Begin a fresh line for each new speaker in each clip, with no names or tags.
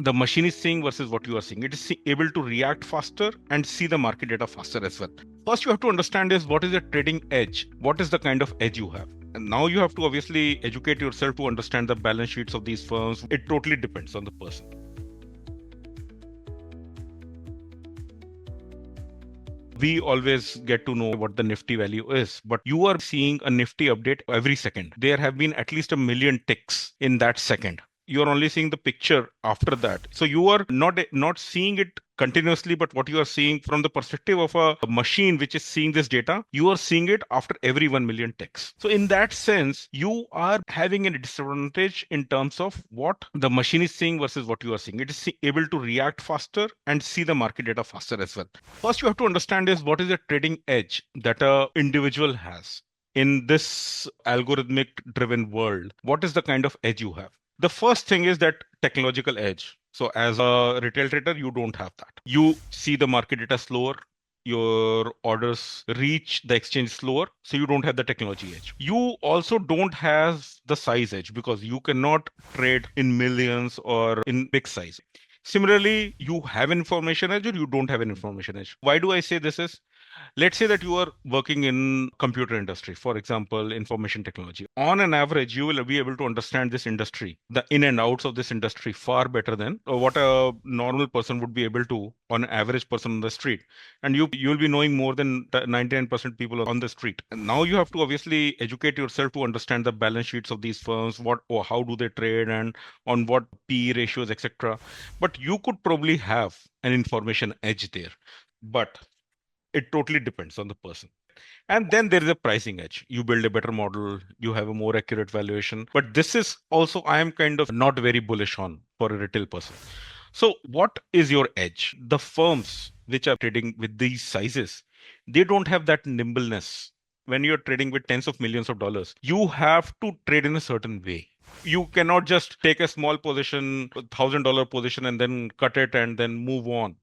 the machine is seeing versus what you are seeing. It is able to react faster and see the market data faster as well. First, you have to understand is what is your trading edge? What is the kind of edge you have? And now you have to obviously educate yourself to understand the balance sheets of these firms. It totally depends on the person. We always get to know what the Nifty value is, but you are seeing a Nifty update every second. There have been at least a million ticks in that second. You're only seeing the picture after that. So you are not seeing it continuously, but what you are seeing from the perspective of a machine which is seeing this data, you are seeing it after every 1 million ticks. So in that sense, you are having a disadvantage in terms of what the machine is seeing versus what you are seeing. It is able to react faster and see the market data faster as well. First, you have to understand is what is the trading edge that a individual has in this algorithmic driven world. What is the kind of edge you have? The first thing is that technological edge. So as a retail trader, you don't have that. You see the market data slower. Your orders reach the exchange slower, so you don't have the technology edge. You also don't have the size edge because you cannot trade in millions or in big size. Similarly, you have an information edge or you don't have an information edge. Why do I say this is? Let's say that you are working in computer industry, for example, information technology. On an average, you will be able to understand this industry, the in and outs of this industry far better than what a normal person would be able to on an average person on the street. And you'll be knowing more than 99% people on the street. And now you have to obviously educate yourself to understand the balance sheets of these firms, what or how do they trade and on what P/E ratios, etc. But you could probably have an information edge there. But it totally depends on the person. And then there is a pricing edge. You build a better model, you have a more accurate valuation. But this is also, I am kind of not very bullish on for a retail person. So, what is your edge? The firms which are trading with these sizes, they don't have that nimbleness. When you're trading with tens of millions of dollars, you have to trade in a certain way. You cannot just take a small position, $1,000 position, and then cut it and then move on.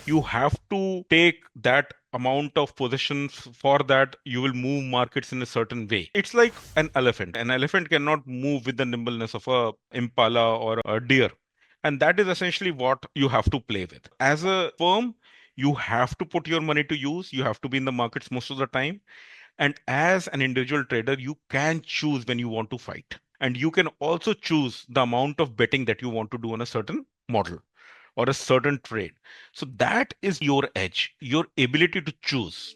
You have to take that amount of positions. For that you will move markets in a certain way. It's like an elephant cannot move with the nimbleness of a impala or a deer, and that is essentially what you have to play with. As a firm, you have to put your money to use. You have to be in the markets most of the time, and as an individual trader you can choose when you want to fight, and you can also choose the amount of betting that you want to do on a certain model or a certain trade. So that is your edge, your ability to choose.